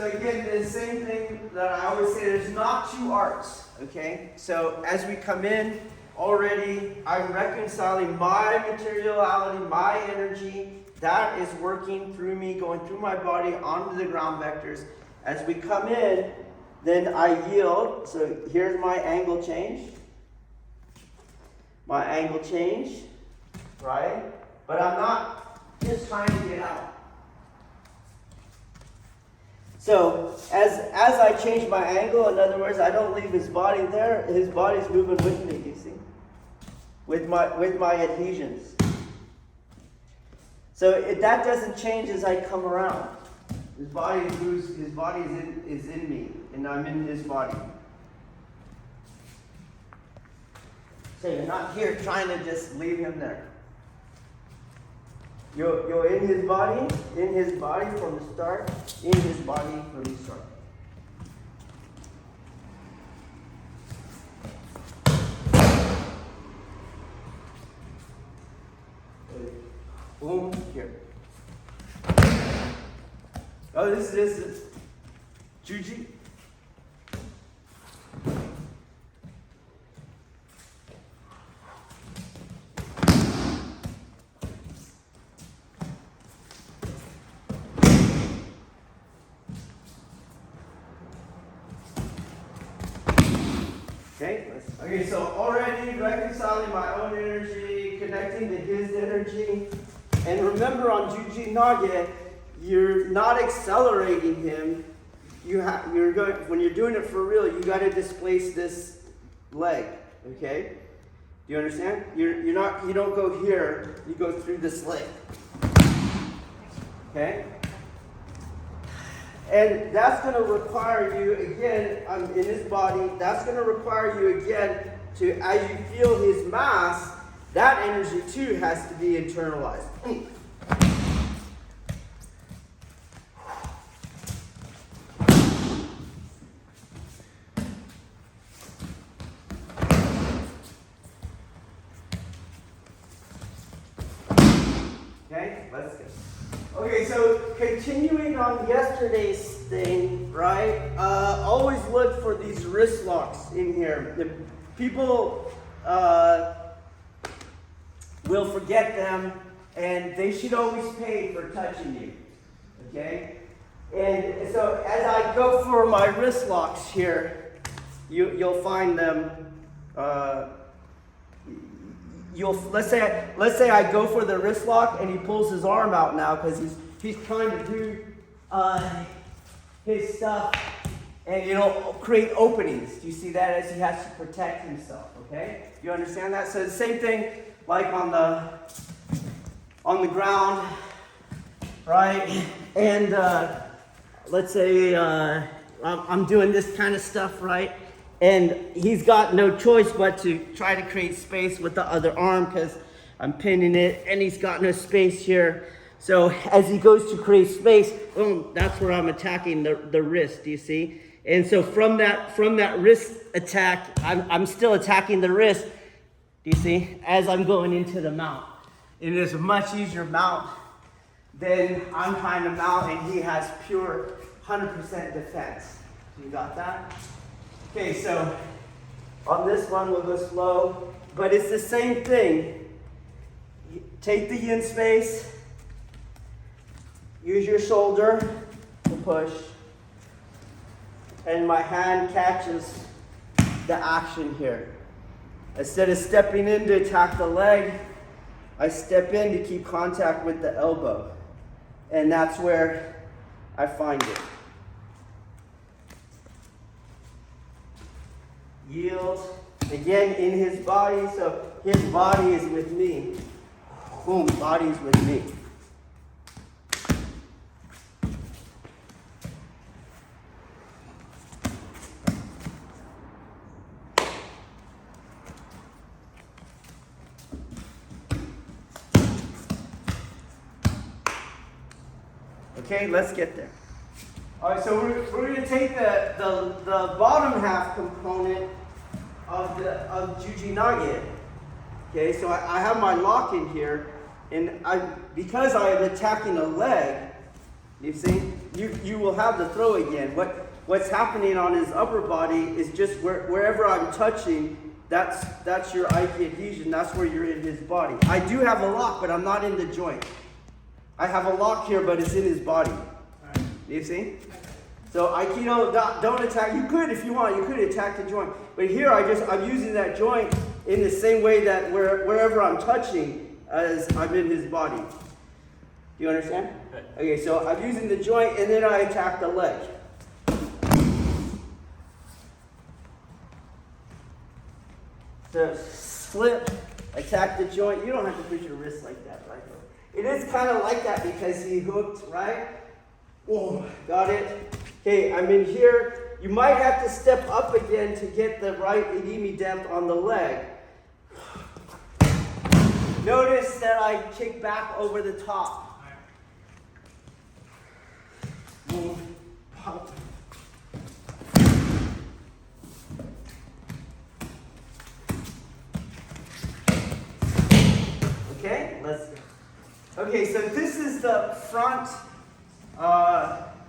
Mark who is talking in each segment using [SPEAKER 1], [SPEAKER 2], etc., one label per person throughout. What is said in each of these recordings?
[SPEAKER 1] so again, the same thing that I always say, there's not two arts, okay? So as we come in, already I'm reconciling my materiality, my energy, that is working through me, going through my body onto the ground vectors. As we come in, then I yield. So here's my angle change. My angle change, right? But I'm not just trying to get out. So as I change my angle, in other words, I don't leave his body there. His body's moving with me, you see, with my adhesions. So that doesn't change as I come around. His body moves. His body is in me, and I'm in his body. So you're not here trying to just leave him there. You're in his body from the start, in his body from the start. Boom, here. Oh, this is Jiu-jitsu. Okay, so already reconciling my own energy, connecting to his energy. And remember on Jiu-jitsu Nage, you're not accelerating him. When you're doing it for real, you got to displace this leg, okay? Do you understand? You don't go here, you go through this leg. Okay? And that's going to require you, again, in his body, that's going to require you, again, to, as you feel his mass, that energy, too, has to be internalized. Okay, let's go. Okay, so continuing on yesterday's thing, right? Always look for these wrist locks in here. The people will forget them, and they should always pay for touching you. Okay? And so as I go for my wrist locks here, you'll find them. Let's say I go for the wrist lock and he pulls his arm out now because he's trying to do his stuff and create openings. Do you see that, as he has to protect himself? Okay, you understand that? So the same thing like on the ground, right? And let's say I'm doing this kind of stuff, right? And he's got no choice but to try to create space with the other arm because I'm pinning it, and he's got no space here. So as he goes to create space, boom, that's where I'm attacking the wrist, do you see? And so from that wrist attack, I'm still attacking the wrist, do you see, as I'm going into the mount. It is a much easier mount than I'm trying to mount, and he has pure 100% defense. You got that? Okay, so on this one we'll go slow, but it's the same thing. Take the yin space, use your shoulder to push, and my hand catches the action here. Instead of stepping in to attack the leg, I step in to keep contact with the elbow, and that's where I find it. Yield, again in his body, so his body is with me. Boom, body is with me. Okay, let's get there. All right, so we're going to take the bottom half component of Jiu-jitsu Nage. Okay, so I have my lock in here, and because I am attacking a leg, you see, you will have the throw again. What's happening on his upper body is just wherever I'm touching, that's your Aiki adhesion. That's where you're in his body. I do have a lock, but I'm not in the joint. I have a lock here, but it's in his body.
[SPEAKER 2] Alright.
[SPEAKER 1] You see? So Aikido, don't attack. You could, if you want, you could attack the joint. But here, I'm using that joint in the same way that wherever I'm touching, as I'm in his body. Do you understand? Okay, so I'm using the joint, and then I attack the leg. So slip, attack the joint. You don't have to put your wrist like that, right? It is kind of like that because he hooked, right? Oh, got it. Okay, I'm in here. You might have to step up again to get the right idimi depth on the leg. Notice that I kick back over the top. Move, pop. Okay, let's go. Okay, so this is the front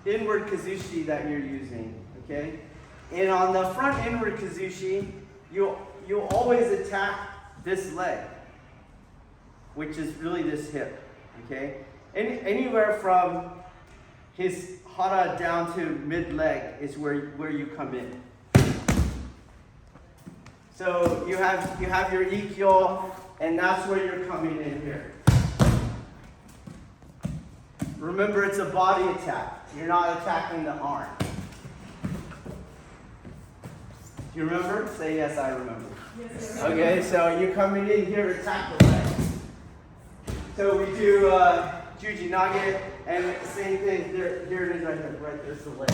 [SPEAKER 1] inward kazushi that you're using, okay? And on the front inward kazushi, you'll always attack this leg, which is really this hip, okay? Anywhere from his hara down to mid-leg is where you come in. So you have your ikkyo, and that's where you're coming in here. Remember, it's a body attack. You're not attacking the arm. Do you remember? Say yes, I remember.
[SPEAKER 2] Yes,
[SPEAKER 1] okay, so you're coming in here to attack the leg. So we do Juji Nage, and same thing. Here it is right there. Right there's the leg.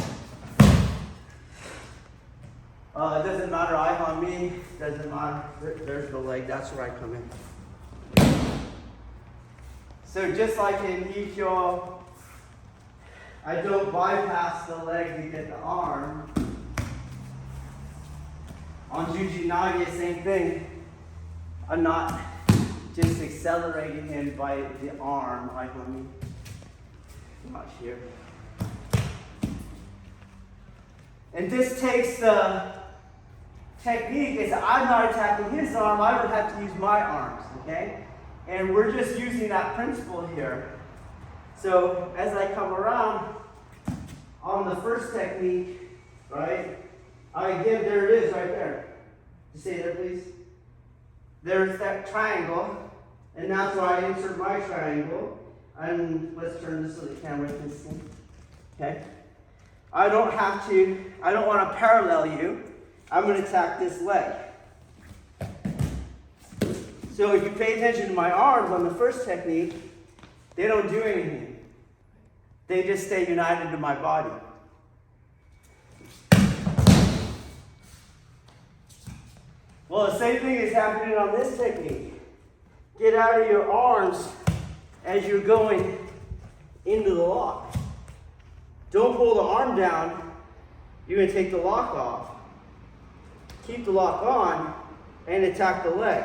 [SPEAKER 1] It doesn't matter, eye on me. Doesn't matter. There's the leg. That's where I come in. So just like in Ikkyo, I don't bypass the leg to get the arm. On Juji Nage, same thing. I'm not just accelerating him by the arm. Like let me not here. And this takes the technique is I'm not attacking his arm, I would have to use my arms, okay? And we're just using that principle here. So as I come around on the first technique, right? Again, there it is right there. Just stay there, please. There's that triangle, and that's where I insert my triangle. And let's turn this so the camera can see. Okay? I don't want to parallel you. I'm going to attack this leg. So if you pay attention to my arms on the first technique, they don't do anything. They just stay united to my body. Well, the same thing is happening on this technique. Get out of your arms as you're going into the lock. Don't pull the arm down. You're going to take the lock off. Keep the lock on and attack the leg.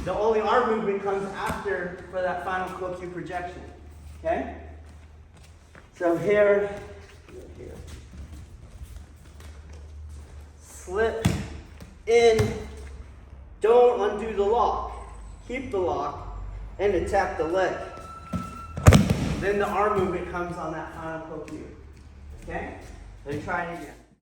[SPEAKER 1] The only arm movement comes after for that final Kokyu projection. Okay? So here. Slip in. Don't undo the lock. Keep the lock and attack the leg. Then the arm movement comes on that final Kokyu. Okay? Let me try it again.